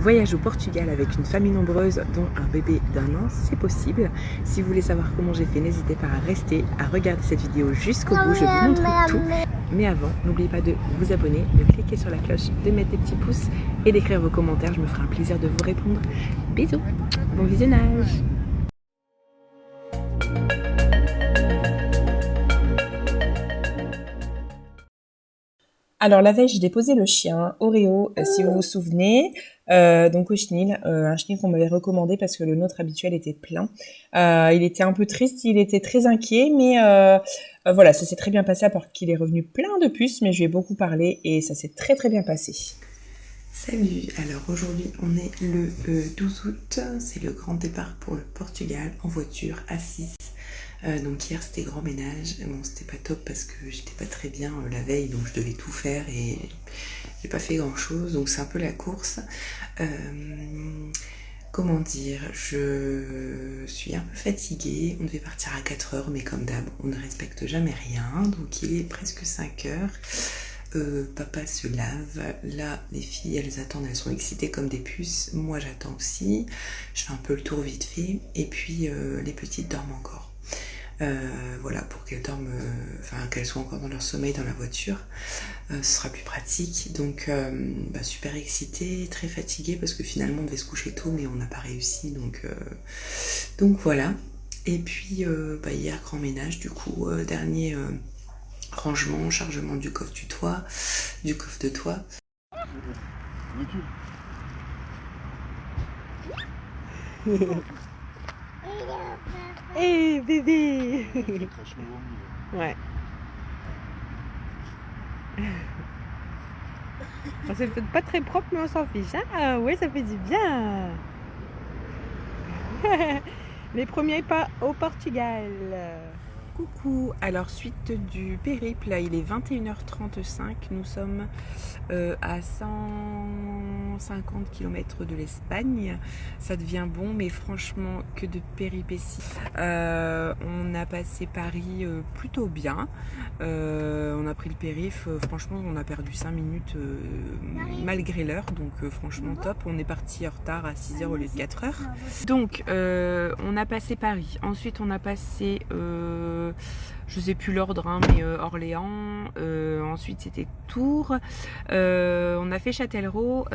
Voyage au Portugal avec une famille nombreuse dont un bébé d'1 an, c'est possible. Si vous voulez savoir comment j'ai fait, n'hésitez pas à rester, à regarder cette vidéo jusqu'au bout, je vous montre tout. Mais avant, n'oubliez pas de vous abonner, de cliquer sur la cloche, de mettre des petits pouces et d'écrire vos commentaires, je me ferai un plaisir de vous répondre. Bisous, bon visionnage. Alors la veille, j'ai déposé le chien, Oreo, si vous vous souvenez, donc au chenil, un chenil qu'on m'avait recommandé parce que le nôtre habituel était plein. Il était un peu triste, il était très inquiet, mais voilà, ça s'est très bien passé à part qu'il est revenu plein de puces, mais je lui ai beaucoup parlé et ça s'est très très bien passé. Salut, alors aujourd'hui on est le 12 août, c'est le grand départ pour le Portugal en voiture à 6. Donc hier c'était grand ménage, bon c'était pas top parce que j'étais pas très bien la veille donc je devais tout faire et j'ai pas fait grand chose donc c'est un peu la course. Comment dire, je suis un peu fatiguée, on devait partir à 4h mais comme d'hab on ne respecte jamais rien donc il est presque 5h. Papa se lave, là les filles elles attendent, elles sont excitées comme des puces, moi j'attends aussi, je fais un peu le tour vite fait et puis les petites dorment encore. Voilà, pour qu'elles dorment, qu'elles soient encore dans leur sommeil dans la voiture, ce sera plus pratique. Donc super excitée, très fatiguée parce que finalement on devait se coucher tôt mais on n'a pas réussi donc voilà. Et puis hier grand ménage du coup, dernier rangement, chargement du coffre du coffre de toit. Hey bébé. Ouais. C'est peut-être pas très propre mais on s'en fiche. Ah ouais, ça fait du bien. Les premiers pas au Portugal. Coucou, alors suite du périple, là il est 21h35, nous sommes à 150 km de l'Espagne, ça devient bon mais franchement que de péripéties. On a passé Paris plutôt bien, on a pris le périph', franchement on a perdu 5 minutes malgré l'heure, donc franchement top, on est parti en retard à 6h au lieu de 4h. Donc on a passé Paris, ensuite on a passé je sais plus l'ordre mais Orléans, ensuite c'était Tours, on a fait Châtellerault,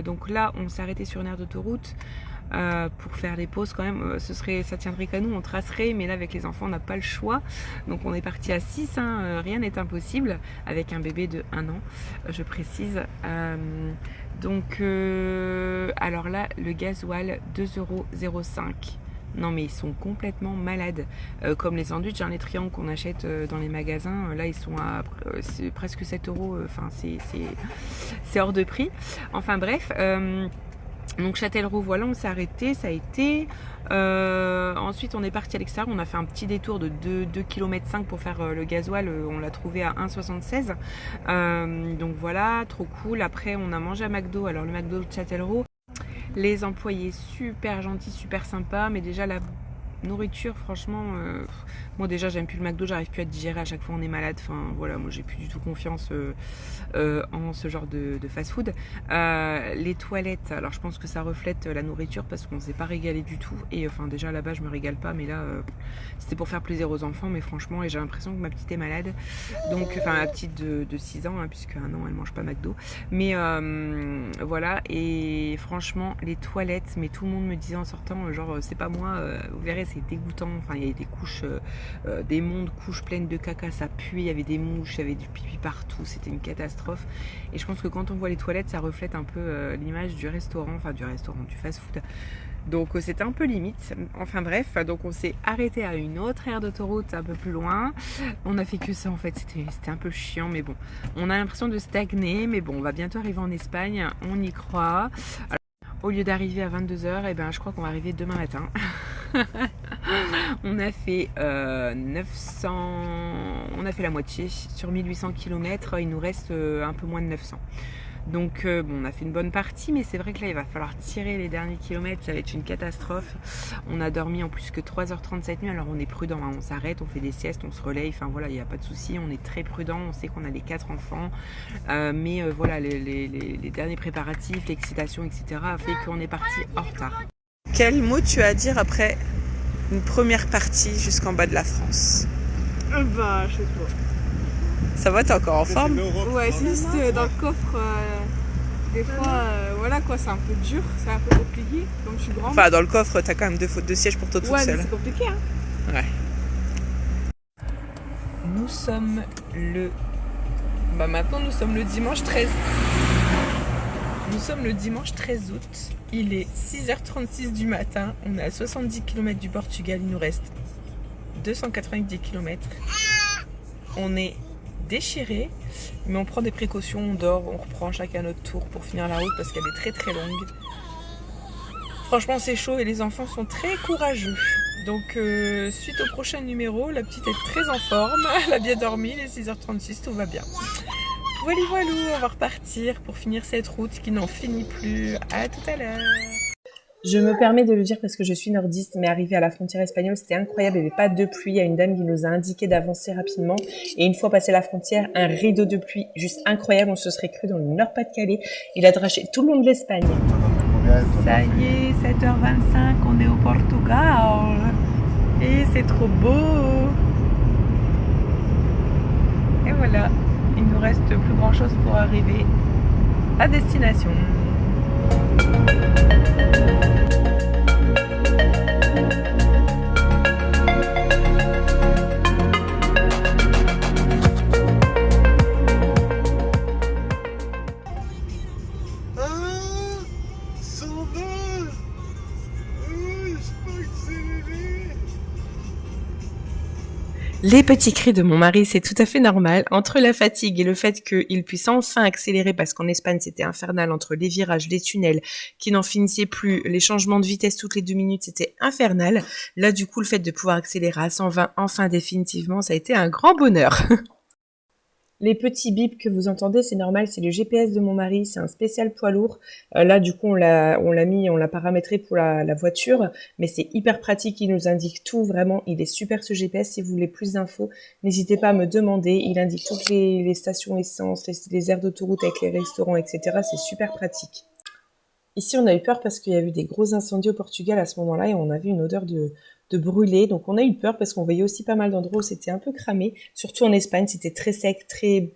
donc là on s'est arrêté sur une aire d'autoroute pour faire des pauses quand même, ça tiendrait qu'à nous, on tracerait, mais là avec les enfants on n'a pas le choix, donc on est parti à 6, rien n'est impossible, avec un bébé de 1 an, je précise. Donc alors là le gasoil 2,05 €. Non mais ils sont complètement malades, comme les sandwichs, les triangles qu'on achète dans les magasins, là ils sont à presque 7 €, c'est hors de prix. Enfin bref, donc Châtellerault, voilà, on s'est arrêté, ça a été. Ensuite on est parti à l'extérieur, on a fait un petit détour de 2,5 km pour faire le gasoil, on l'a trouvé à 1,76 €. Donc voilà, trop cool. Après on a mangé à McDo, alors le McDo de Châtellerault. Les employés super gentils, super sympas, mais déjà la nourriture, franchement, moi déjà j'aime plus le McDo, j'arrive plus à digérer, à chaque fois on est malade, enfin voilà, moi j'ai plus du tout confiance en ce genre de fast-food. Les toilettes, alors je pense que ça reflète la nourriture parce qu'on s'est pas régalé du tout, et enfin déjà là-bas je me régale pas, mais là c'était pour faire plaisir aux enfants, mais franchement, et j'ai l'impression que ma petite est malade, donc enfin ma petite de 6 ans, puisque 1 an elle mange pas McDo, mais voilà, et franchement les toilettes, mais tout le monde me disait en sortant, genre c'est pas moi, vous verrez c'est dégoûtant, enfin il y avait des couches, des mondes couches pleines de caca, ça puait, il y avait des mouches, il y avait du pipi partout, c'était une catastrophe. Et je pense que quand on voit les toilettes, ça reflète un peu l'image du restaurant, du fast-food. Donc c'était un peu limite. Enfin bref, donc on s'est arrêté à une autre aire d'autoroute un peu plus loin. On a fait que ça en fait, c'était un peu chiant, mais bon, on a l'impression de stagner, mais bon, on va bientôt arriver en Espagne, on y croit. Alors, au lieu d'arriver à 22h, et ben je crois qu'on va arriver demain matin. On a fait 900, on a fait la moitié sur 1800 km, il nous reste un peu moins de 900. Donc bon, on a fait une bonne partie, mais c'est vrai que là il va falloir tirer les derniers kilomètres, ça va être une catastrophe. On a dormi en plus que 3h30 cette nuit, alors on est prudent, hein. On s'arrête, on fait des siestes, on se relaye, enfin voilà, il n'y a pas de souci, on est très prudent, on sait qu'on a les 4 enfants, mais voilà, les derniers préparatifs, l'excitation, etc. a fait qu'on est parti en retard. Quel mot tu as à dire après une première partie jusqu'en bas de la France? Bah, je sais pas. Ça va, t'es encore en forme? Ouais, c'est juste dans le coffre, des fois, voilà quoi, c'est un peu dur, c'est un peu compliqué, comme je suis grande. Enfin, dans le coffre, t'as quand même deux sièges pour toi toute Ouais, mais seule. c'est compliqué, hein. Ouais. Nous sommes le... Bah maintenant nous sommes le dimanche 13. Nous sommes le dimanche 13 août. Il est 6h36 du matin. On est à 70 km du Portugal. Il nous reste 290 km. On est déchirés, mais on prend des précautions. On dort, on reprend chacun notre tour pour finir la route parce qu'elle est très très longue. Franchement c'est chaud et les enfants sont très courageux. Donc suite au prochain numéro, la petite est très en forme, elle a bien dormi, les 6h36, tout va bien. Voilà, voilà, on va repartir pour finir cette route qui n'en finit plus. À tout à l'heure. Je me permets de le dire parce que je suis nordiste, mais arrivé à la frontière espagnole, c'était incroyable. Il n'y avait pas de pluie. Il y a une dame qui nous a indiqué d'avancer rapidement. Et une fois passé la frontière, un rideau de pluie juste incroyable. On se serait cru dans le Nord-Pas-de-Calais. Il a draché tout le long de l'Espagne. Ça y est, 7h25, on est au Portugal. Et c'est trop beau. Et voilà, il nous reste plus grand chose pour arriver à destination. Les petits cris de mon mari, c'est tout à fait normal. Entre la fatigue et le fait qu'il puisse enfin accélérer, parce qu'en Espagne, c'était infernal entre les virages, les tunnels, qui n'en finissaient plus, les changements de vitesse toutes les 2 minutes, c'était infernal. Là, du coup, le fait de pouvoir accélérer à 120, enfin définitivement, ça a été un grand bonheur. Les petits bips que vous entendez, c'est normal, c'est le GPS de mon mari, c'est un spécial poids lourd. Là, du coup, on l'a paramétré pour la voiture, mais c'est hyper pratique, il nous indique tout, vraiment, il est super ce GPS. Si vous voulez plus d'infos, n'hésitez pas à me demander, il indique toutes les stations essence, les aires d'autoroute avec les restaurants, etc. C'est super pratique. Ici, on a eu peur parce qu'il y a eu des gros incendies au Portugal à ce moment-là et on avait une odeur de brûlé. Donc, on a eu peur parce qu'on voyait aussi pas mal d'endroits où c'était un peu cramé. Surtout en Espagne, c'était très sec,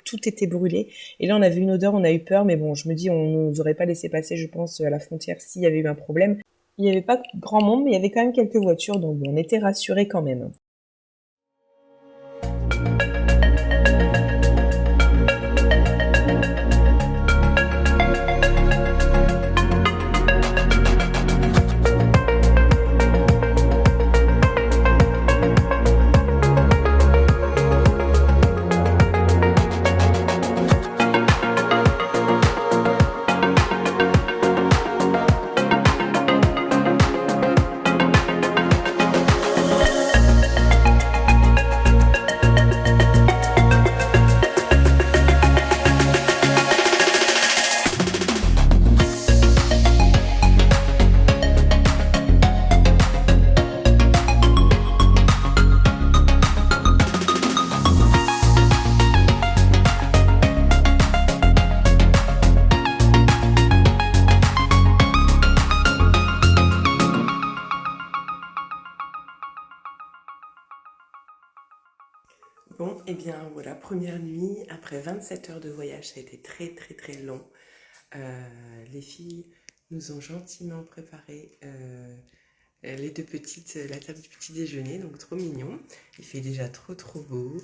tout était brûlé. Et là, on avait une odeur, on a eu peur. Mais bon, je me dis, on nous aurait pas laissé passer, je pense, à la frontière s'il y avait eu un problème. Il n'y avait pas grand monde, mais il y avait quand même quelques voitures. Donc, bon, on était rassurés quand même. Bon, et bien voilà, première nuit, après 27 heures de voyage, ça a été très très très long. Les filles nous ont gentiment préparé les deux petites, la table du petit déjeuner, donc trop mignon. Il fait déjà trop trop beau.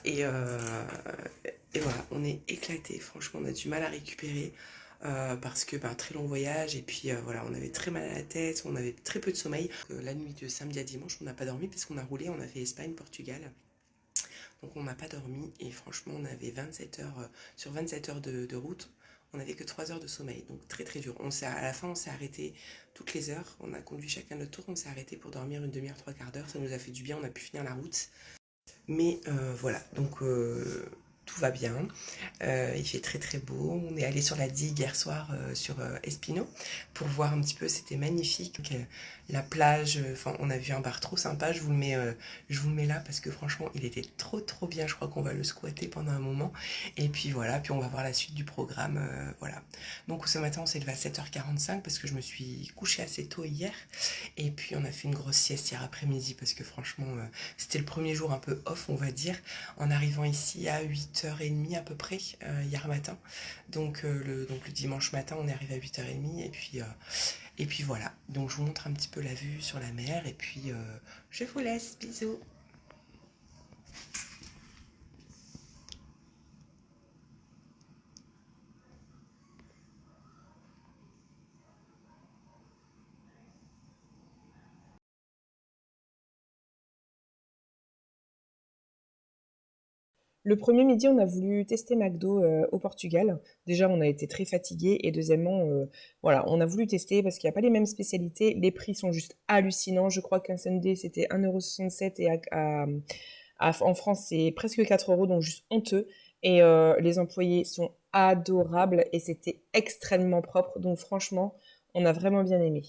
Et voilà, on est éclatés, franchement on a du mal à récupérer. Parce que très long voyage et puis voilà, on avait très mal à la tête, on avait très peu de sommeil. La nuit de samedi à dimanche, on n'a pas dormi parce qu'on a roulé, on a fait Espagne, Portugal. Donc on n'a pas dormi et franchement on avait 27 heures, sur 27 heures de route, on n'avait que 3 heures de sommeil, donc très très dur. À la fin on s'est arrêté toutes les heures, on a conduit chacun notre tour, on s'est arrêté pour dormir une demi-heure, 3/4 d'heure, ça nous a fait du bien, on a pu finir la route. Mais voilà, donc tout va bien. Il fait très très beau. On est allé sur la digue hier soir sur Espino pour voir un petit peu, c'était magnifique. Donc, la plage, enfin on a vu un bar trop sympa, je vous le mets là parce que franchement il était trop bien, je crois qu'on va le squatter pendant un moment. Et puis voilà, puis on va voir la suite du programme, voilà. Donc ce matin on s'est levé à 7h45 parce que je me suis couchée assez tôt hier. Et puis on a fait une grosse sieste hier après-midi parce que franchement c'était le premier jour un peu off on va dire, en arrivant ici à 8h30 à peu près hier matin. Donc le dimanche matin on est arrivé à 8h30 et puis voilà, donc je vous montre un petit peu la vue sur la mer et puis je vous laisse, bisous. Le premier midi, on a voulu tester McDo au Portugal. Déjà, on a été très fatigués et deuxièmement, voilà, on a voulu tester parce qu'il n'y a pas les mêmes spécialités. Les prix sont juste hallucinants. Je crois qu'un sundae, c'était 1,67 € et en France, c'est presque 4 €, donc juste honteux. Et les employés sont adorables et c'était extrêmement propre. Donc franchement, on a vraiment bien aimé.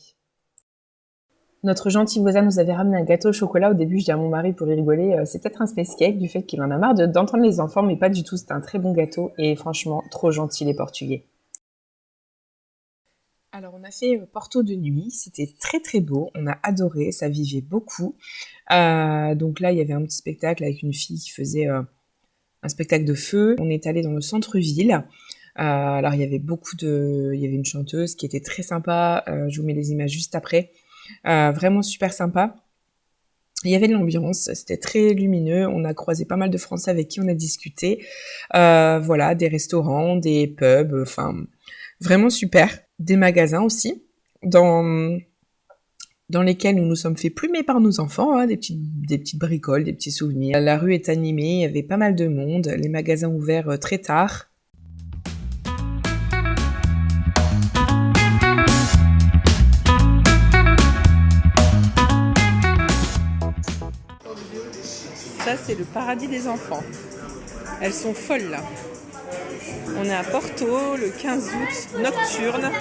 Notre gentil voisin nous avait ramené un gâteau au chocolat. Au début, je dis à mon mari pour y rigoler, c'est peut-être un space cake du fait qu'il en a marre d'entendre les enfants, mais pas du tout. C'était un très bon gâteau et franchement, trop gentil les Portugais. Alors, on a fait Porto de nuit. C'était très très beau. On a adoré. Ça vivait beaucoup. Donc là, il y avait un petit spectacle avec une fille qui faisait un spectacle de feu. On est allé dans le centre-ville. Alors, il y avait une chanteuse qui était très sympa. Je vous mets les images juste après. Vraiment super sympa. Il y avait de l'ambiance, c'était très lumineux. On a croisé pas mal de Français avec qui on a discuté. Voilà, des restaurants, des pubs, enfin vraiment super. Des magasins aussi, dans lesquels nous nous sommes fait plumer par nos enfants, hein, des petites bricoles, des petits souvenirs. La rue est animée, il y avait pas mal de monde, les magasins ouverts très tard. Ça, c'est le paradis des enfants. Elles sont folles là. On est à Porto le 15 août, nocturne.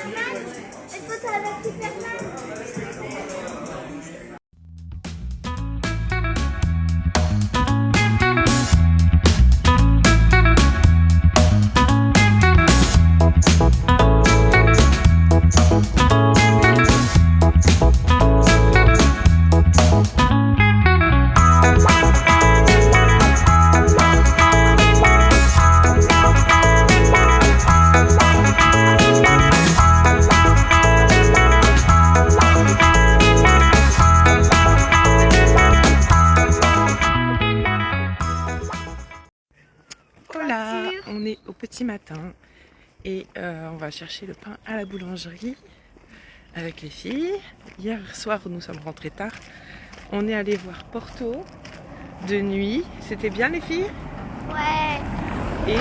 Voilà, on est au petit matin et on va chercher le pain à la boulangerie avec les filles. Hier soir, nous sommes rentrés tard. On est allé voir Porto de nuit. C'était bien les filles? Ouais. Et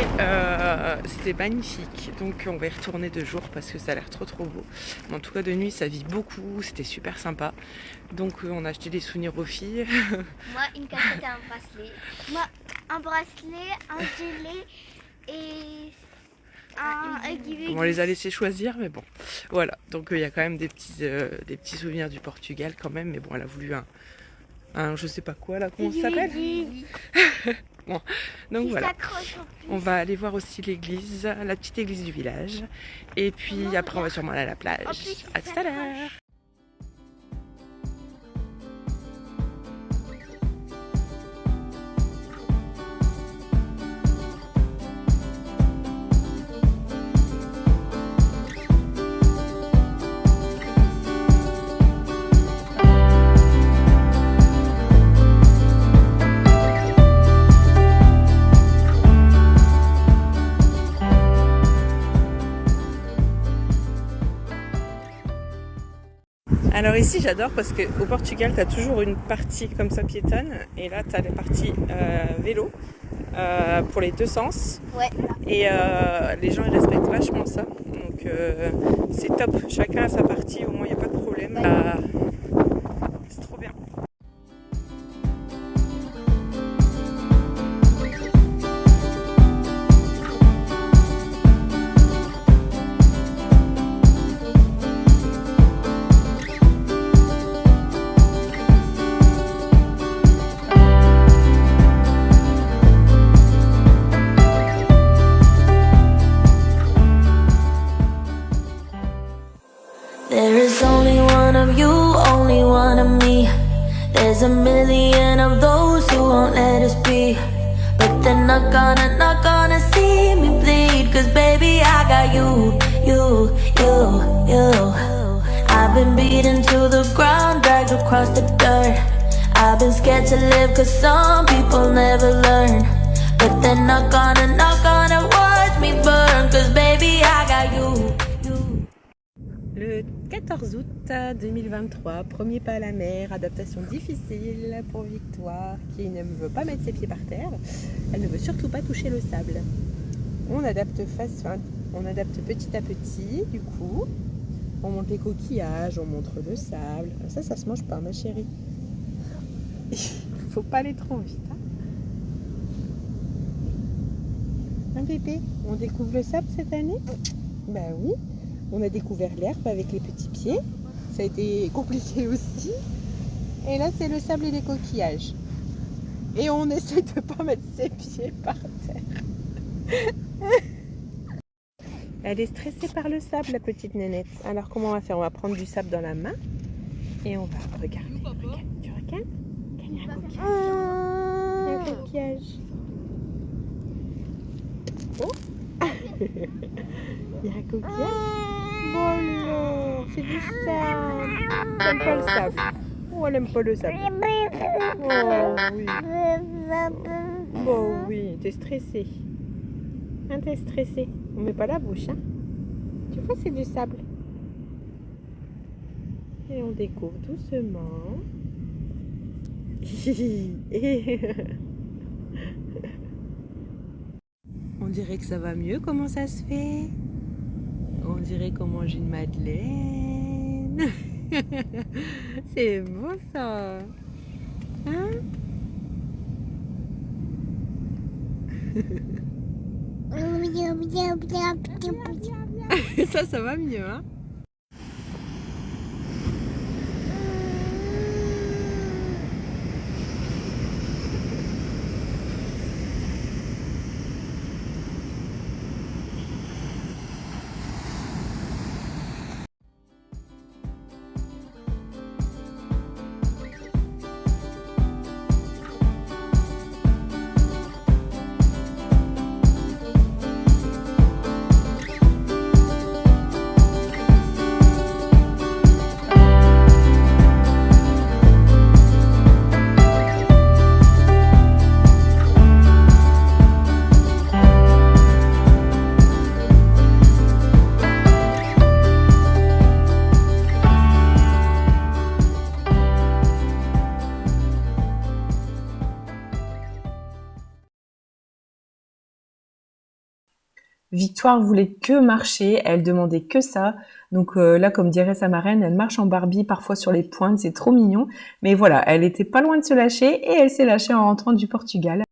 c'était magnifique. Donc on va y retourner de jour parce que ça a l'air trop beau. Mais en tout cas de nuit ça vit beaucoup, c'était super sympa. Donc on a acheté des souvenirs aux filles. Moi une cachette et un bracelet. Moi un bracelet, un gilet et un aiguille. On les a laissés choisir mais bon. Voilà, donc il y a quand même des petits souvenirs du Portugal quand même. Mais bon, elle a voulu un je sais pas quoi là, comment ça s'appelle? Bon, donc voilà, on va aller voir aussi l'église, la petite église du village. Et puis après on va sûrement aller à la plage. À tout à l'heure. Alors ici j'adore parce qu'au Portugal tu as toujours une partie comme ça piétonne et là tu as la partie vélo pour les deux sens. Ouais. Et les gens ils respectent vachement ça, donc c'est top, chacun a sa partie, au moins il n'y a pas de problème. C'est trop bien. There is only one of you, only one of me. There's a million of those who won't let us be. But they're not gonna see me bleed. Cause baby I got you. I've been beaten to the ground, dragged across the dirt. I've been scared to live cause some people never learn. But they're not gonna watch me burn. Cause baby I got you. Le 14 août 2023, premier pas à la mer, adaptation difficile pour Victoire qui ne veut pas mettre ses pieds par terre. Elle ne veut surtout pas toucher le sable. On adapte petit à petit, du coup. On monte les coquillages, on montre le sable. Ça se mange pas, ma chérie. Faut pas aller trop vite. Hein, bébé, on découvre le sable cette année? Bah oui. On a découvert l'herbe avec les petits pieds. Ça a été compliqué aussi. Et là, c'est le sable et les coquillages. Et on essaie de ne pas mettre ses pieds par terre. Elle est stressée par le sable, la petite nénette. Alors, comment on va faire? On va prendre du sable dans la main. Et on va regarder. Regarde. Tu regardes? Il y a un coquillage. Il y a un coquillage. Oh! Il y a un coquillage. Voilà, c'est du sable. J'aime pas le sable. Oh, elle aime pas le sable. Oh oui. Oh oui, t'es stressée. Hein, t'es stressée. On met pas la bouche, hein. Tu vois, c'est du sable. Et on découvre doucement. On dirait que ça va mieux. Comment ça se fait? On dirait qu'on mange une madeleine. C'est beau ça. Hein? Ça va mieux, hein? Victoire voulait que marcher, elle demandait que ça. Donc là, comme dirait sa marraine, elle marche en Barbie, parfois sur les pointes, c'est trop mignon. Mais voilà, elle était pas loin de se lâcher et elle s'est lâchée en rentrant du Portugal.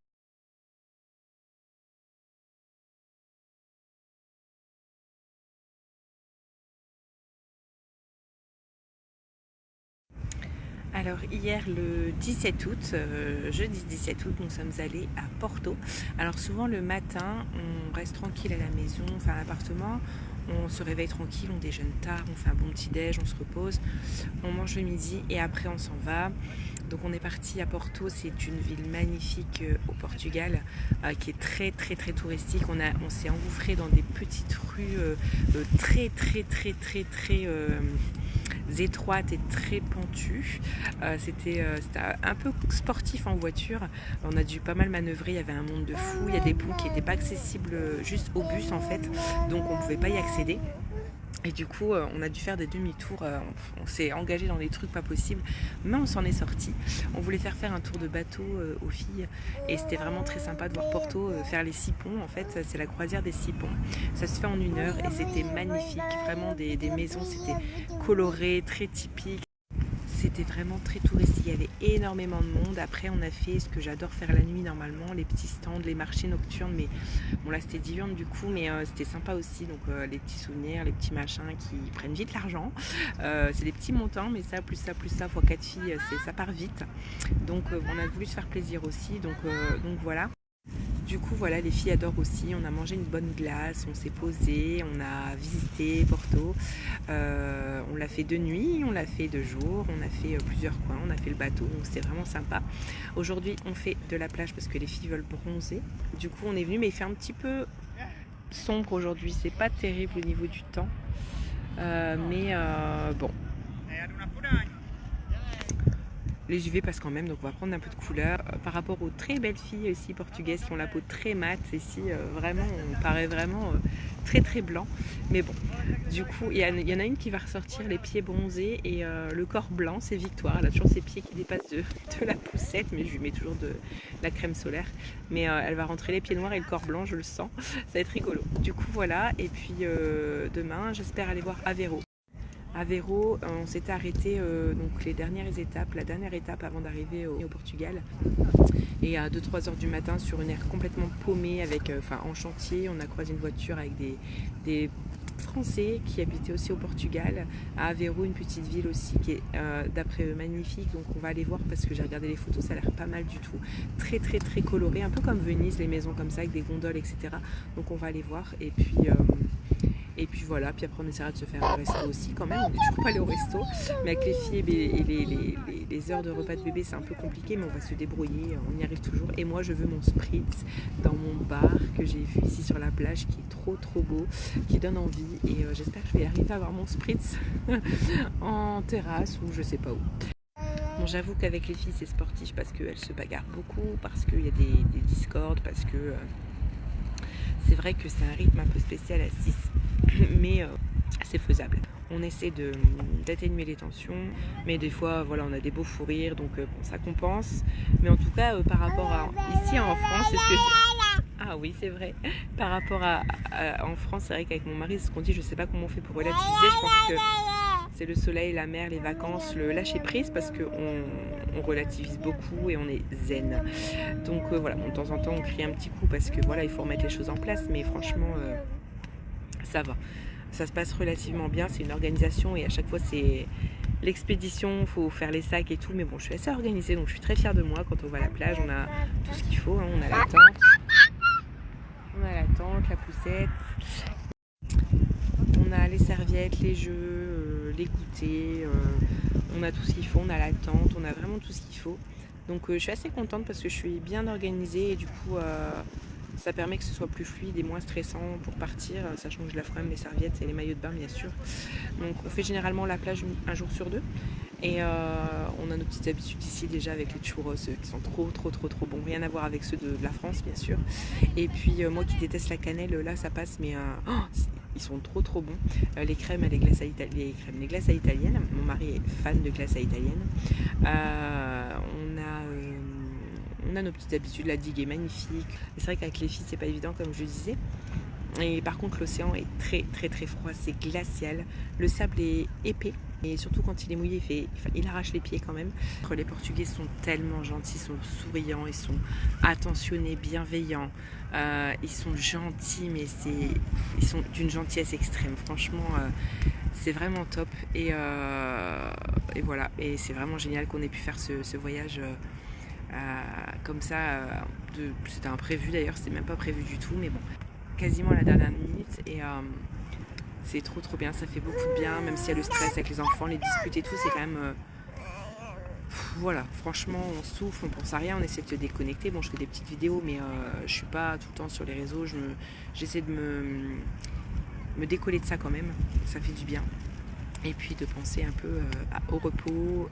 Alors hier le 17 août, jeudi 17 août, nous sommes allés à Porto. Alors souvent le matin, on reste tranquille à la maison, enfin à l'appartement, on se réveille tranquille, on déjeune tard, on fait un bon petit déj, on se repose, on mange le midi et après on s'en va. Donc on est parti à Porto, c'est une ville magnifique au Portugal qui est très touristique. On s'est engouffré dans des petites rues très étroites et très pentues. C'était un peu sportif en voiture. On a dû pas mal manœuvrer, il y avait un monde de fou. Il y a des ponts qui n'étaient pas accessibles juste au bus en fait, donc on ne pouvait pas y accéder. Et du coup, on a dû faire des demi-tours, on s'est engagé dans des trucs pas possibles, mais on s'en est sorti. On voulait faire un tour de bateau aux filles et c'était vraiment très sympa de voir Porto faire les 6 ponts. En fait, c'est la croisière des 6 ponts. Ça se fait en 1 heure et c'était magnifique, vraiment des maisons, c'était coloré, très typique. C'était vraiment très touristique, il y avait énormément de monde. Après on a fait ce que j'adore faire la nuit normalement, les petits stands, les marchés nocturnes, mais bon là c'était diurne du coup, mais c'était sympa aussi, donc les petits souvenirs, les petits machins qui prennent vite l'argent. C'est des petits montants, mais ça plus ça fois 4 filles, ça part vite. Donc on a voulu se faire plaisir aussi, donc voilà. Du coup voilà, les filles adorent aussi. On a mangé une bonne glace, on s'est posé, on a visité Porto. On l'a fait de nuit, on l'a fait de jour, on a fait plusieurs coins, on a fait le bateau, donc c'était vraiment sympa. Aujourd'hui on fait de la plage parce que les filles veulent bronzer. Du coup on est venu, mais il fait un petit peu sombre aujourd'hui, c'est pas terrible au niveau du temps. Mais bon. Les UV passent quand même, donc on va prendre un peu de couleur. Par rapport aux très belles filles ici portugaises qui ont la peau très mate, ici vraiment on paraît vraiment très très blanc. Mais bon, du coup il y en a une qui va ressortir les pieds bronzés et le corps blanc, c'est Victoire. Elle a toujours ses pieds qui dépassent de la poussette, mais je lui mets toujours de la crème solaire. Mais elle va rentrer les pieds noirs et le corps blanc, je le sens. Ça va être rigolo. Du coup voilà, et puis demain j'espère aller voir Aveiro. Aveiro, on s'était arrêté donc la dernière étape avant d'arriver au Portugal. Et à 2-3 heures du matin, sur une aire complètement paumée, en chantier, on a croisé une voiture avec des Français qui habitaient aussi au Portugal, à Aveiro, une petite ville aussi qui est d'après eux magnifique. Donc on va aller voir parce que j'ai regardé les photos, ça a l'air pas mal du tout. Très très très coloré, un peu comme Venise, les maisons comme ça avec des gondoles, etc. Donc on va aller voir et puis voilà, puis après on essaiera de se faire un resto aussi quand même, on n'est toujours pas allé au resto, mais avec les filles et les heures de repas de bébé c'est un peu compliqué, mais on va se débrouiller, on y arrive toujours. Et moi je veux mon spritz dans mon bar que j'ai vu ici sur la plage qui est trop beau, qui donne envie, et j'espère que je vais arriver à avoir mon spritz en terrasse ou je sais pas où. Bon, j'avoue qu'avec les filles c'est sportif parce qu'elles se bagarrent beaucoup, parce qu'il y a des discordes, parce que c'est vrai que c'est un rythme un peu spécial à 6. Mais c'est faisable. On essaie d'atténuer les tensions, mais des fois voilà, on a des beaux fous rires, donc bon, ça compense. Mais en tout cas par rapport à ici en France, c'est ce que je... Ah oui, c'est vrai. Par rapport en France, c'est vrai qu'avec mon mari, c'est ce qu'on dit, je sais pas comment on fait pour relativiser. Je pense que c'est le soleil, la mer, les vacances, le lâcher prise, parce qu'on relativise beaucoup et on est zen. Donc voilà, bon, de temps en temps on crie un petit coup parce que voilà, il faut remettre les choses en place, mais franchement ça va. Ça se passe relativement bien, c'est une organisation et à chaque fois c'est l'expédition, il faut faire les sacs et tout, mais bon, je suis assez organisée, donc je suis très fière de moi. Quand on va à la plage, on a tout ce qu'il faut, hein. On a la tente, la poussette, on a les serviettes, les jeux, les goûters, on a tout ce qu'il faut, on a la tente, on a vraiment tout ce qu'il faut. Donc je suis assez contente parce que je suis bien organisée et du coup ça permet que ce soit plus fluide et moins stressant pour partir, sachant que je lave quand même les serviettes et les maillots de bain bien sûr. Donc on fait généralement la plage un jour sur 2 et on a nos petites habitudes ici déjà avec les churros qui sont trop bons, rien à voir avec ceux de la France bien sûr. Et puis moi qui déteste la cannelle, là ça passe, mais ils sont trop bons. Les crèmes et les glaces à l'italienne, mon mari est fan de glace à l'italienne. On a nos petites habitudes, la digue est magnifique. C'est vrai qu'avec les filles c'est pas évident comme je disais. Et par contre l'océan est très froid, c'est glacial. Le sable est épais et surtout quand il est mouillé il arrache les pieds quand même. Les Portugais sont tellement gentils, ils sont souriants, ils sont attentionnés, bienveillants. Ils sont gentils, mais ils sont d'une gentillesse extrême. Franchement c'est vraiment top et voilà, et c'est vraiment génial qu'on ait pu faire ce voyage comme ça, c'était imprévu d'ailleurs, c'était même pas prévu du tout, mais bon, quasiment à la dernière minute et c'est trop bien, ça fait beaucoup de bien, même s'il y a le stress avec les enfants, les disputes et tout, c'est quand même voilà, franchement on souffle, on pense à rien, on essaie de se déconnecter. Bon, je fais des petites vidéos, mais je suis pas tout le temps sur les réseaux, j'essaie de me décoller de ça quand même, ça fait du bien, et puis de penser un peu au repos,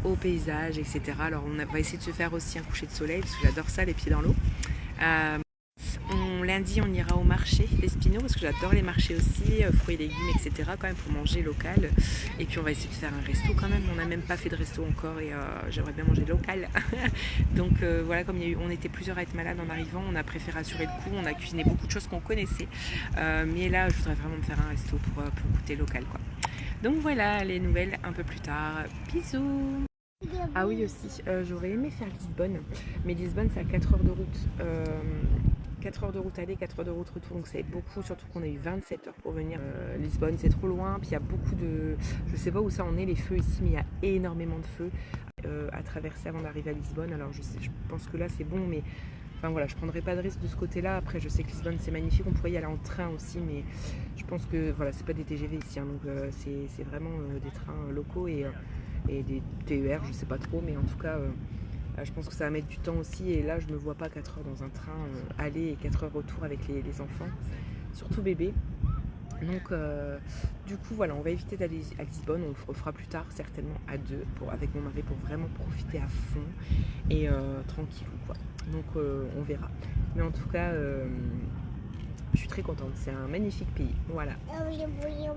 au paysage, etc. Alors on va essayer de se faire aussi un coucher de soleil parce que j'adore ça, les pieds dans l'eau. Lundi on ira au marché d'Espinho parce que j'adore les marchés aussi, fruits et légumes, etc. quand même pour manger local. Et puis on va essayer de faire un resto quand même, on n'a même pas fait de resto encore et j'aimerais bien manger local. Donc voilà, comme on était plusieurs à être malades en arrivant, on a préféré assurer le coup, on a cuisiné beaucoup de choses qu'on connaissait. Mais là je voudrais vraiment me faire un resto pour goûter local quoi. Donc voilà les nouvelles un peu plus tard. Bisous. Ah oui aussi, j'aurais aimé faire Lisbonne, mais Lisbonne c'est à 4 heures de route. 4 heures de route aller, 4 heures de route retour, donc ça aide beaucoup, surtout qu'on a eu 27 heures pour venir. Lisbonne c'est trop loin, puis il y a beaucoup de... Je sais pas où ça en est les feux ici, mais il y a énormément de feux à traverser avant d'arriver à Lisbonne. Alors je pense que là c'est bon, mais Enfin voilà, je prendrai pas de risque de ce côté-là. Après, je sais que Lisbonne c'est magnifique, on pourrait y aller en train aussi, mais je pense que voilà, c'est pas des TGV ici, hein, donc c'est vraiment des trains locaux et des TER, je sais pas trop, mais en tout cas, je pense que ça va mettre du temps aussi. Et là, je me vois pas 4 heures dans un train aller et 4 heures retour avec les enfants, surtout bébé. Donc, du coup, voilà, on va éviter d'aller à Lisbonne. On le refera plus tard, certainement à deux, avec mon mari, pour vraiment profiter à fond et tranquille, quoi. Donc, on verra. Mais en tout cas, je suis très contente. C'est un magnifique pays, voilà.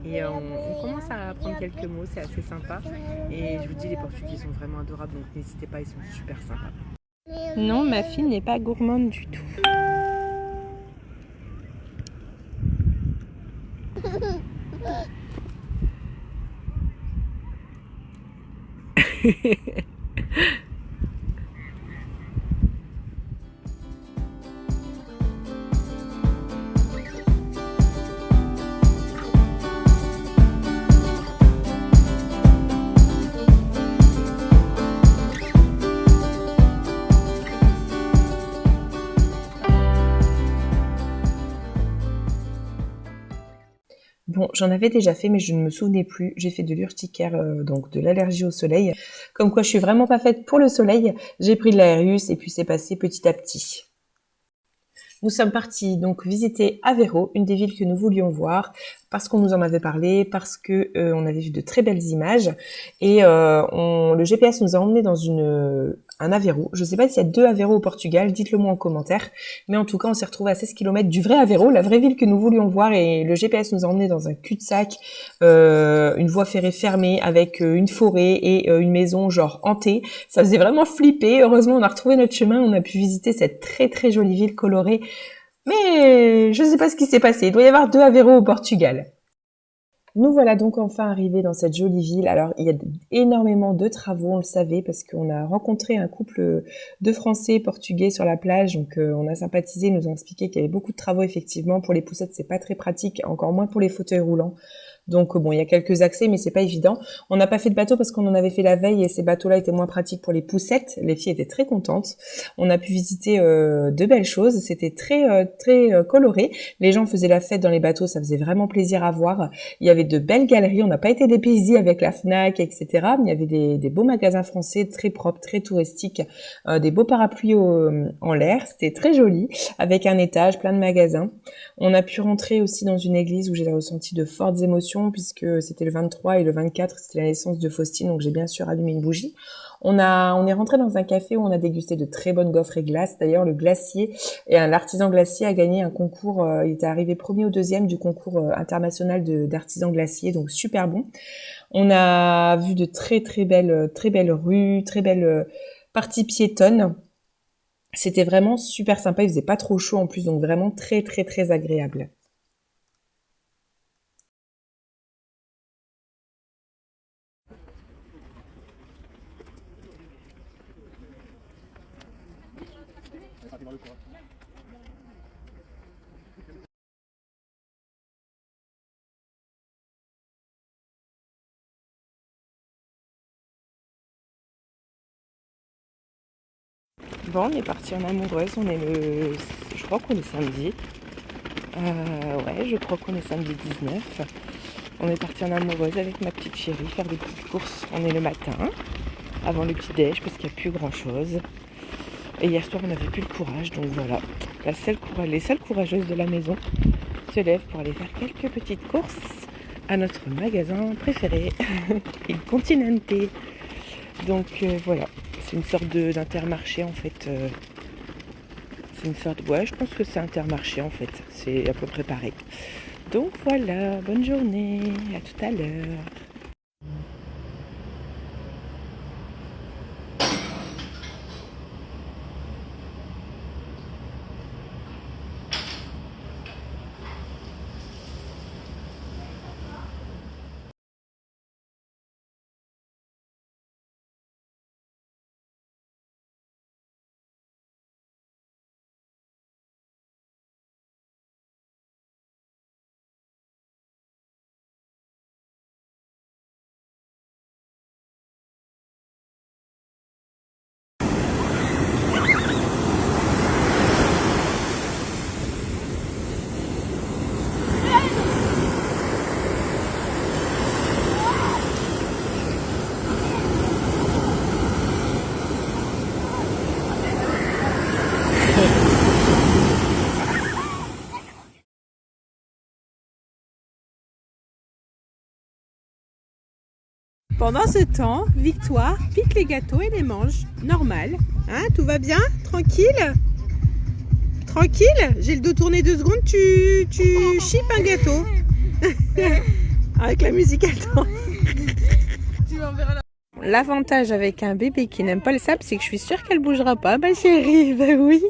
Et on commence à apprendre quelques mots, c'est assez sympa. Et je vous dis, les Portugais sont vraiment adorables, donc n'hésitez pas, ils sont super sympas. Non, ma fille n'est pas gourmande du tout. Bon, j'en avais déjà fait, mais je ne me souvenais plus. J'ai fait de l'urticaire, donc de l'allergie au soleil. Comme quoi, je suis vraiment pas faite pour le soleil. J'ai pris de l'Aérus et puis c'est passé petit à petit. Nous sommes partis donc visiter Aveiro, une des villes que nous voulions voir, parce qu'on nous en avait parlé, parce que on avait vu de très belles images, et le GPS nous a emmenés dans un Aveiro. Je ne sais pas s'il y a 2 Aveiro au Portugal, dites-le moi en commentaire, mais en tout cas on s'est retrouvé à 16 km du vrai Aveiro, la vraie ville que nous voulions voir, et le GPS nous a emmenés dans un cul-de-sac, une voie ferrée fermée avec une forêt et une maison genre hantée. Ça faisait vraiment flipper. Heureusement on a retrouvé notre chemin, on a pu visiter cette très très jolie ville colorée. Mais je ne sais pas ce qui s'est passé. Il doit y avoir 2 Aveiro au Portugal. Nous voilà donc enfin arrivés dans cette jolie ville. Alors, il y a énormément de travaux, on le savait, parce qu'on a rencontré un couple de Français portugais sur la plage. Donc, on a sympathisé, ils nous ont expliqué qu'il y avait beaucoup de travaux, effectivement. Pour les poussettes, c'est pas très pratique, encore moins pour les fauteuils roulants. Donc, bon, il y a quelques accès, mais c'est pas évident. On n'a pas fait de bateau parce qu'on en avait fait la veille et ces bateaux-là étaient moins pratiques pour les poussettes. Les filles étaient très contentes. On a pu visiter de belles choses. C'était très coloré. Les gens faisaient la fête dans les bateaux, ça faisait vraiment plaisir à voir. Il y avait de belles galeries, on n'a pas été dépaysés avec la Fnac, etc. Mais il y avait des beaux magasins français, très propres, très touristiques, des beaux parapluies en l'air. C'était très joli, avec un étage, plein de magasins. On a pu rentrer aussi dans une église où j'ai ressenti de fortes émotions, puisque c'était le 23 et le 24, c'était la naissance de Faustine, donc j'ai bien sûr allumé une bougie. On est rentré dans un café où on a dégusté de très bonnes gaufres et glaces. D'ailleurs, le glacier et l'artisan glacier a gagné un concours. Il était arrivé premier ou deuxième du concours international d'artisans glaciers, donc super bon. On a vu de très belles rues, très belles parties piétonnes. C'était vraiment super sympa. Il faisait pas trop chaud en plus, donc vraiment très agréable. Bon, on est parti en amoureuse, je crois qu'on est samedi. Ouais, je crois qu'on est samedi 19. On est parti en amoureuse avec ma petite chérie faire des petites courses. On est le matin, avant le petit déj, parce qu'il n'y a plus grand chose. Et hier soir, on n'avait plus le courage, donc voilà. Les seules courageuses de la maison se lèvent pour aller faire quelques petites courses à notre magasin préféré, Il Continente. Donc voilà, c'est une sorte d'intermarché en fait. Ouais, je pense que c'est Intermarché en fait. C'est à peu près pareil. Donc voilà, bonne journée, à tout à l'heure. Pendant ce temps, Victoire pique les gâteaux et les mange. Normal. Hein, tout va bien? Tranquille? Tranquille? J'ai le dos tourné 2 secondes, tu chippes un gâteau. Avec la musique à temps. L'avantage avec un bébé qui n'aime pas le sable, c'est que je suis sûre qu'elle bougera pas, ma chérie. Bah oui.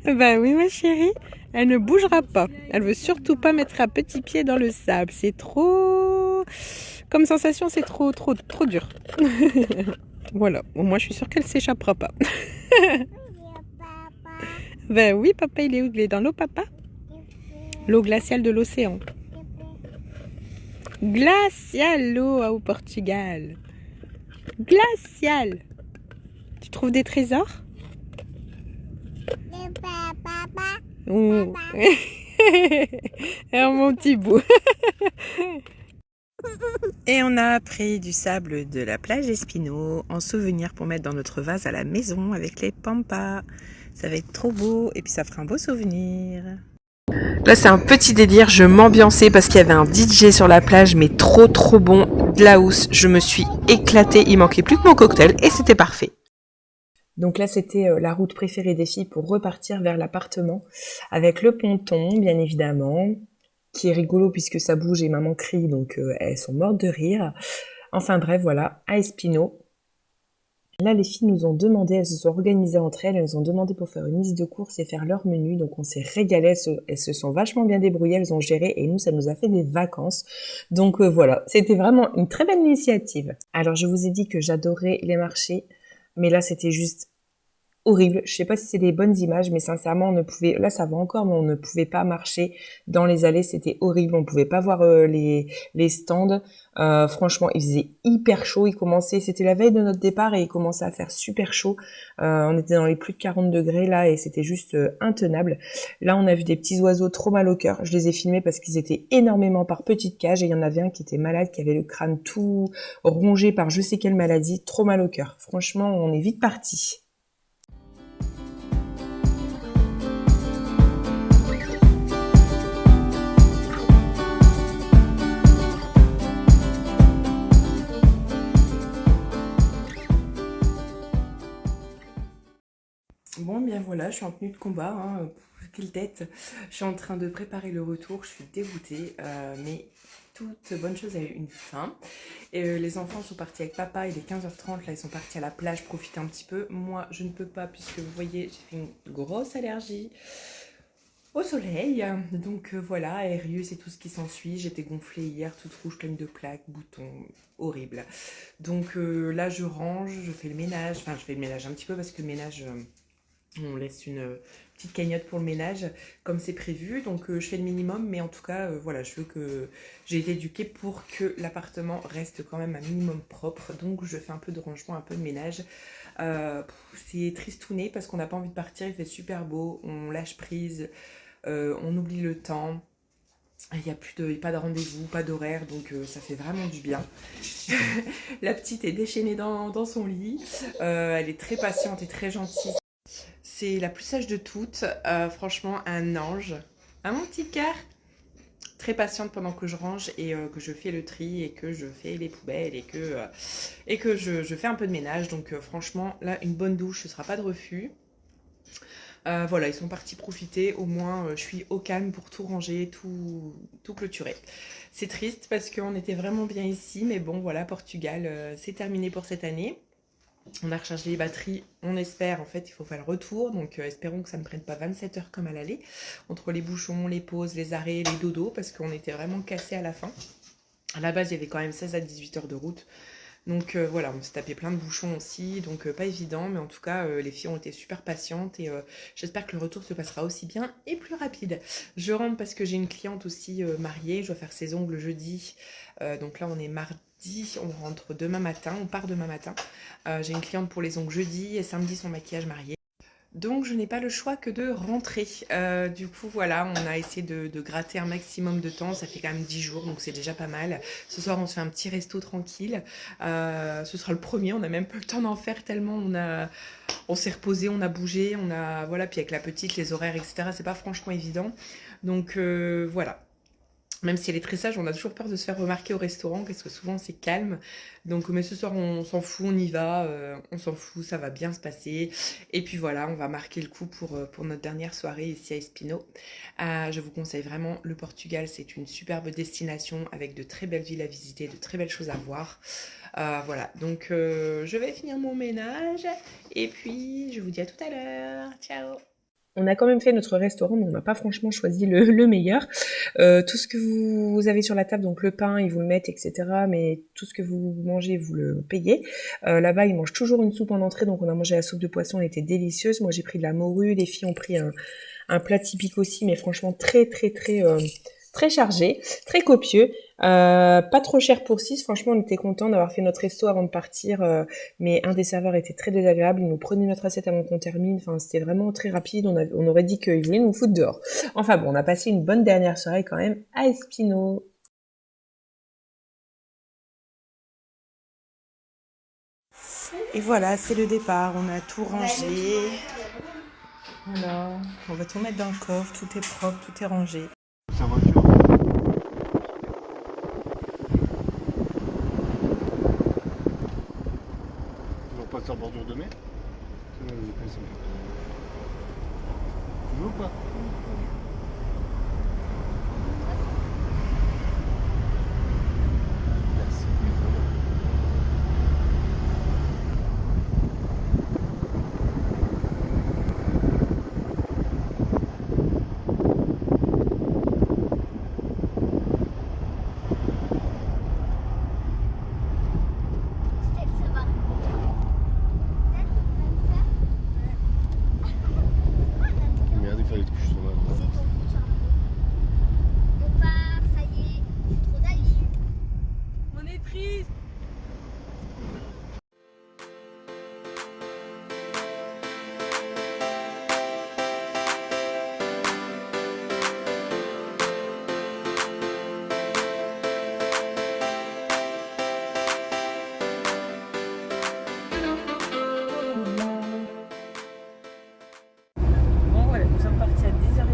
Bah oui, ma chérie. Elle ne bougera pas. Elle veut surtout pas mettre un petit pied dans le sable. C'est trop... Comme sensation, c'est trop dur. Voilà. Au moins, je suis sûre qu'elle s'échappera pas. Ben oui, papa, il est où? Il est dans l'eau, papa? L'eau glaciale de l'océan. Glaciale l'eau au Portugal. Glaciale. Tu trouves des trésors? Oh. Oh, mon petit bout. Et on a pris du sable de la plage Espino en souvenir pour mettre dans notre vase à la maison avec les pampas. Ça va être trop beau et puis ça fera un beau souvenir. Là c'est un petit délire, je m'ambiançais parce qu'il y avait un DJ sur la plage mais trop bon, de la housse. Je me suis éclatée, il manquait plus que mon cocktail et c'était parfait. Donc là, c'était la route préférée des filles pour repartir vers l'appartement, avec le ponton, bien évidemment, qui est rigolo puisque ça bouge et maman crie, donc elles sont mortes de rire. Enfin bref, voilà, à Espino. Là, les filles nous ont demandé, elles se sont organisées entre elles, elles nous ont demandé pour faire une liste de courses et faire leur menu, donc on s'est régalé, elles se sont vachement bien débrouillées, elles ont géré, et nous, ça nous a fait des vacances. Donc voilà, c'était vraiment une très belle initiative. Alors, je vous ai dit que j'adorais les marchés, mais là, c'était juste horrible. Je sais pas si c'est des bonnes images, mais sincèrement, on ne pouvait, là ça va encore, mais on ne pouvait pas marcher dans les allées, c'était horrible. On pouvait pas voir les stands. Franchement, il faisait hyper chaud. C'était la veille de notre départ et il commençait à faire super chaud. On était dans les plus de 40 degrés là et c'était juste intenable. Là, on a vu des petits oiseaux trop mal au cœur. Je les ai filmés parce qu'ils étaient énormément par petites cages et il y en avait un qui était malade, qui avait le crâne tout rongé par je sais quelle maladie, trop mal au cœur. Franchement, on est vite parti. Bon, bien voilà, je suis en tenue de combat, hein. Quelle tête. Je suis en train de préparer le retour, je suis dégoûtée, mais toute bonne chose a eu une fin. Et les enfants sont partis avec papa, il est 15h30, là ils sont partis à la plage profiter un petit peu. Moi, je ne peux pas puisque vous voyez, j'ai fait une grosse allergie au soleil. Donc voilà, Arius et tout ce qui s'ensuit. J'étais gonflée hier, toute rouge, pleine de plaques, boutons, horrible. Donc là, je range, je fais le ménage. Enfin, je fais le ménage un petit peu parce que le ménage... on laisse une petite cagnotte pour le ménage comme c'est prévu, donc je fais le minimum, mais en tout cas voilà, je veux que j'ai été éduquée pour que l'appartement reste quand même un minimum propre, donc je fais un peu de rangement, un peu de ménage. C'est tristouné parce qu'on n'a pas envie de partir, il fait super beau, on lâche prise, on oublie le temps. Il n'y a pas de rendez-vous, pas d'horaire, donc ça fait vraiment du bien. La petite est déchaînée dans son lit, elle est très patiente et très gentille. C'est la plus sage de toutes, franchement un ange, mon petit cœur. Très patiente pendant que je range et que je fais le tri et que je fais les poubelles et que je fais un peu de ménage. Donc franchement là une bonne douche, ce ne sera pas de refus. Voilà, ils sont partis profiter, au moins je suis au calme pour tout ranger, tout clôturer. C'est triste parce qu'on était vraiment bien ici, mais bon voilà, Portugal, c'est terminé pour cette année. On a rechargé les batteries, on espère, en fait il faut faire le retour, donc espérons que ça ne prenne pas 27 heures comme à l'aller, entre les bouchons, les pauses, les arrêts, les dodos, parce qu'on était vraiment cassés à la fin. À la base il y avait quand même 16 à 18 heures de route, donc voilà, on s'est tapé plein de bouchons aussi, donc pas évident, mais en tout cas les filles ont été super patientes et j'espère que le retour se passera aussi bien et plus rapide. Je rentre parce que j'ai une cliente aussi mariée, je dois faire ses ongles jeudi, donc là on est mardi. On rentre demain matin, on part demain matin. J'ai une cliente pour les ongles jeudi et samedi son maquillage marié. Donc je n'ai pas le choix que de rentrer. Du coup voilà, on a essayé de gratter un maximum de temps. Ça fait quand même 10 jours, donc c'est déjà pas mal. Ce soir on se fait un petit resto tranquille. Ce sera le premier, on n'a même pas le temps d'en faire tellement on s'est reposé, on a bougé, voilà, puis avec la petite, les horaires, etc. C'est pas franchement évident. Donc voilà. Même si elle est très sage, on a toujours peur de se faire remarquer au restaurant parce que souvent c'est calme. Donc, mais ce soir on s'en fout, on y va, on s'en fout, ça va bien se passer. Et puis voilà, on va marquer le coup pour notre dernière soirée ici à Espinho. Je vous conseille vraiment le Portugal, c'est une superbe destination avec de très belles villes à visiter, de très belles choses à voir. Voilà, donc je vais finir mon ménage et puis je vous dis à tout à l'heure. Ciao! On a quand même fait notre restaurant, mais on n'a pas franchement choisi le meilleur. Tout ce que vous avez sur la table, donc le pain, ils vous le mettent, etc. Mais tout ce que vous mangez, vous le payez. Là-bas, ils mangent toujours une soupe en entrée, donc on a mangé la soupe de poisson, elle était délicieuse. Moi, j'ai pris de la morue, les filles ont pris un plat typique aussi, mais franchement très chargé, très copieux, pas trop cher pour 6, franchement on était content d'avoir fait notre resto avant de partir, mais un des serveurs était très désagréable, il nous prenait notre assiette avant qu'on termine, enfin c'était vraiment très rapide, on aurait dit qu'il voulait nous foutre dehors. Enfin bon, on a passé une bonne dernière soirée quand même à Espinho. Et voilà, c'est le départ, on a tout rangé. Voilà, on va tout mettre dans le coffre, tout est propre, tout est rangé. Sa voiture. Toujours pas sur bordure de mer. Tu veux ou pas? Merci. Merde, il fallait que je sois là. On part, ça y est, trop d'avis. On est triste. Bon voilà, nous sommes partis à 10h30.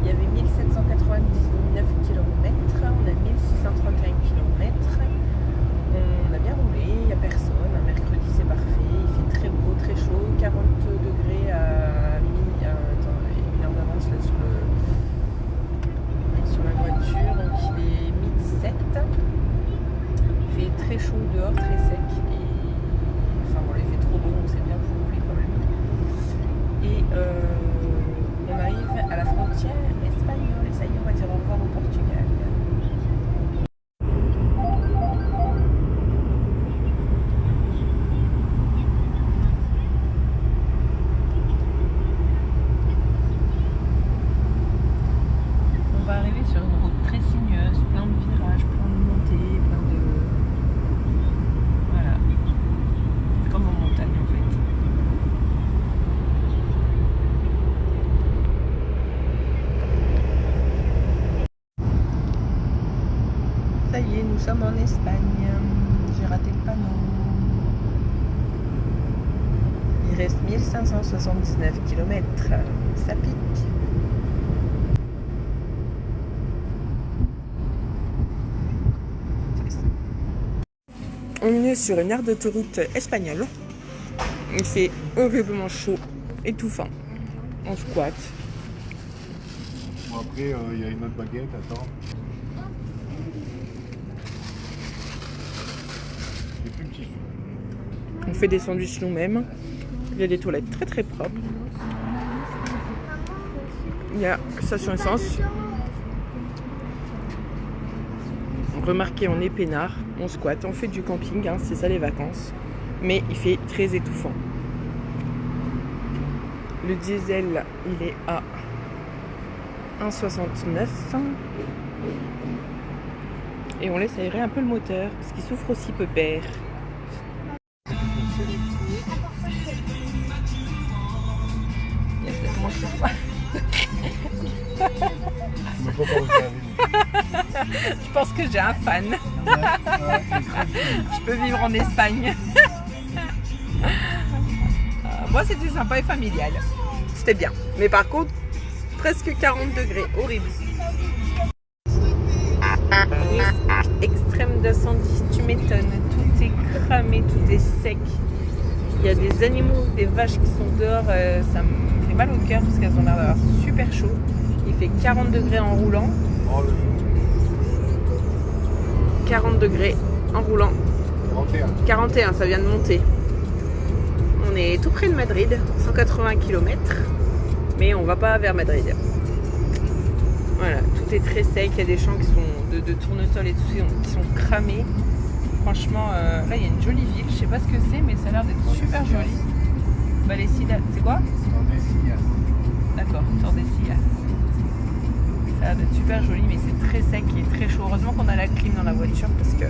Il y avait 1799 km, on a 1631 km. On a bien roulé, il n'y a personne. Un mercredi c'est parfait, il fait très beau, très chaud, 40 degrés à mi. Attends, une heure d'avance là sur la voiture, donc il est midi 17. Il fait très chaud dehors, très sec. Et enfin voilà, il fait trop beau, donc c'est bien pour rouler quand même. Et on arrive à la frontière espagnole et ça y est, on va dire au revoir au Portugal. On va arriver sur une route très sinueuse, plein de virages, plein de montées, plein de... Voilà. Comme en montagne en fait. Ça y est, nous sommes en Espagne. J'ai raté le panneau. Il reste 1579 km. Ça pique. On est sur une aire d'autoroute espagnole. Il fait horriblement chaud, étouffant. On squatte. Bon, après, il y a une autre baguette, attends. C'est plus petit. On fait des sandwichs nous-mêmes. Il y a des toilettes très très propres. Il y a station essence. Remarquez, on est peinard, on squatte, on fait du camping, hein, c'est ça les vacances. Mais il fait très étouffant. Le diesel, il est à 1,69. Et on laisse aérer un peu le moteur, parce qu'il souffre aussi peu père. Tu m'as pas parlé. Je pense que j'ai un fan. Je peux vivre en Espagne. Moi, c'était sympa et familial. C'était bien. Mais par contre, presque 40 degrés. Horrible. Risque extrême d'incendie, tu m'étonnes. Tout est cramé, tout est sec. Il y a des animaux, des vaches qui sont dehors. Ça me fait mal au cœur parce qu'elles ont l'air d'avoir super chaud. Il fait 40 degrés en roulant. 40 degrés en roulant. 41, ça vient de monter. On est tout près de Madrid, 180 km. Mais on va pas vers Madrid. Voilà, tout est très sec. Il y a des champs qui sont de tournesol et tout qui sont cramés. Franchement, là il y a une jolie ville. Je sais pas ce que c'est, mais ça a l'air d'être super joli. Vallecilla, c'est quoi? D'accord, Tordesillas. Ça a l'air d'être super joli, mais c'est très sec et très chaud. Heureusement qu'on a la clim dans la voiture parce que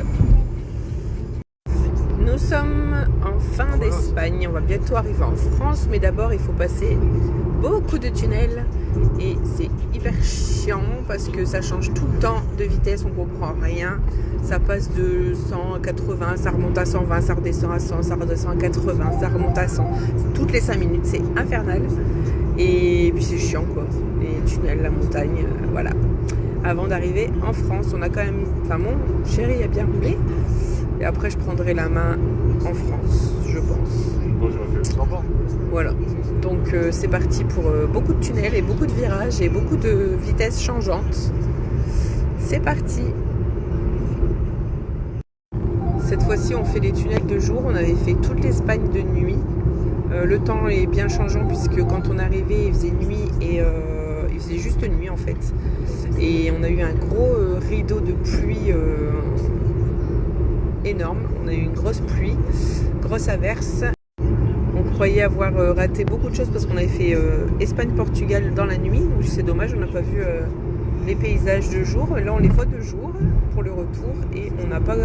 nous sommes en fin d'Espagne. On va bientôt arriver en France, mais d'abord il faut passer beaucoup de tunnels et c'est hyper chiant parce que ça change tout le temps de vitesse, on comprend rien. Ça passe de 100 à 80, ça remonte à 120, ça redescend à 100, ça redescend à 80, ça remonte à 100. Toutes les 5 minutes, c'est infernal. Et puis c'est chiant quoi. Les tunnels, la montagne, voilà. Avant d'arriver en France, on a quand même... Enfin mon chéri a bien roulé. Et après je prendrai la main en France, je pense. Moi j'aurais fait le 120. Voilà. Donc c'est parti pour beaucoup de tunnels et beaucoup de virages et beaucoup de vitesses changeantes. C'est parti. Cette fois-ci, on fait des tunnels de jour. On avait fait toute l'Espagne de nuit. Le temps est bien changeant puisque quand on arrivait, il faisait nuit et il faisait juste nuit en fait. Et on a eu un gros rideau de pluie énorme. On a eu une grosse pluie, grosse averse. On croyait avoir raté beaucoup de choses parce qu'on avait fait Espagne-Portugal dans la nuit. Donc c'est dommage, on n'a pas vu les paysages de jour. Là, on les voit de jour pour le retour et on n'a pas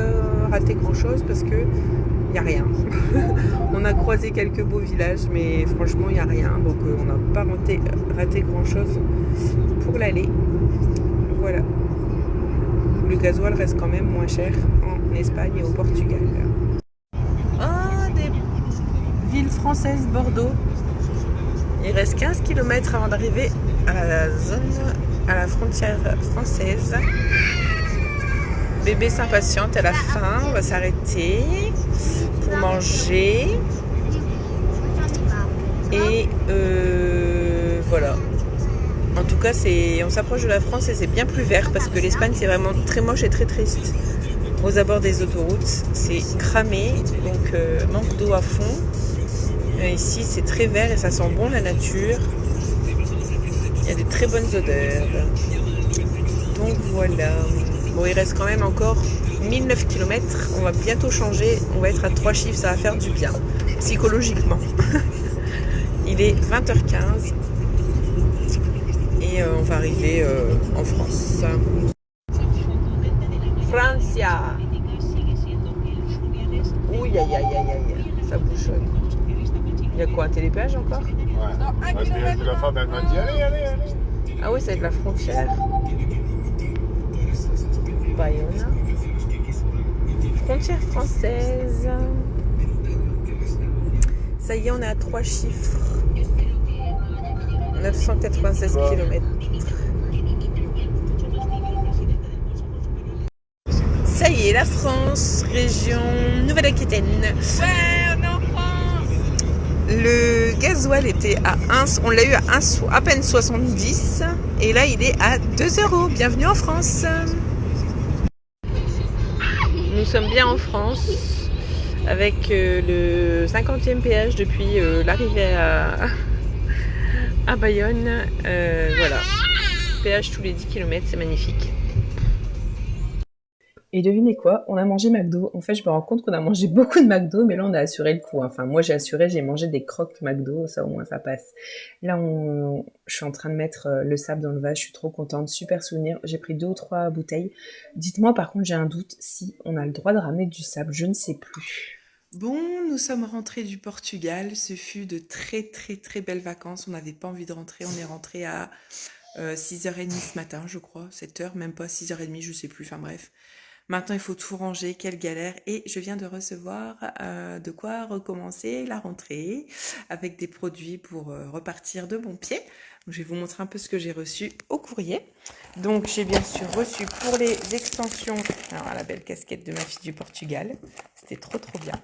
raté grand-chose parce que il n'y a rien. On a croisé quelques beaux villages, mais franchement, il n'y a rien. Donc, on n'a pas raté grand-chose pour l'aller. Voilà. Le gasoil reste quand même moins cher en Espagne et au Portugal. Ah, des villes françaises, Bordeaux. Il reste 15 km avant d'arriver à la zone, à la frontière française. Bébé s'impatiente, elle a faim, on va s'arrêter pour manger. Et voilà. En tout cas, on s'approche de la France et c'est bien plus vert parce que l'Espagne c'est vraiment très moche et très triste. Aux abords des autoroutes, c'est cramé, donc manque d'eau à fond. Ici c'est très vert et ça sent bon la nature. Il y a des très bonnes odeurs. Donc voilà. Bon, il reste quand même encore 1009 km. On va bientôt changer. On va être à 3 chiffres. Ça va faire du bien, psychologiquement. Il est 20h15. Et on va arriver en France. Francia. Ouh, aïe, aïe, aïe, aïe. Ça bouchonne. Il y a quoi, un télépéage encore? Ouais. Parce que la femme, elle m'a dit allez, allez, allez. Ah oui, c'est avec la frontière. Bayonne. Frontière française. Ça y est, on est à 3 chiffres. 996 km. Ça y est, la France, région Nouvelle-Aquitaine. Ouais, on est en France. Le gasoil était à 1, on l'a eu à peine 70 et là il est à 2 €. Bienvenue en France. Nous sommes bien en France avec le 50e péage depuis l'arrivée à Bayonne. Voilà, péage tous les 10 km, c'est magnifique. Et devinez quoi? On a mangé McDo. En fait, je me rends compte qu'on a mangé beaucoup de McDo, mais là, on a assuré le coup. Enfin, moi, j'ai mangé des croques McDo, ça au moins, ça passe. Là, je suis en train de mettre le sable dans le vase, je suis trop contente, super souvenir. J'ai pris 2 ou 3 bouteilles. Dites-moi, par contre, j'ai un doute, si on a le droit de ramener du sable, je ne sais plus. Bon, nous sommes rentrés du Portugal. Ce fut de très très très belles vacances. On n'avait pas envie de rentrer. On est rentré à 6h30 ce matin, je crois. 7h, même pas 6h30, je sais plus. Enfin bref. Maintenant, il faut tout ranger, quelle galère. Et je viens de recevoir de quoi recommencer la rentrée avec des produits pour repartir de bon pied. Donc, je vais vous montrer un peu ce que j'ai reçu au courrier. Donc, j'ai bien sûr reçu pour les extensions, alors la belle casquette de ma fille du Portugal. C'était trop bien.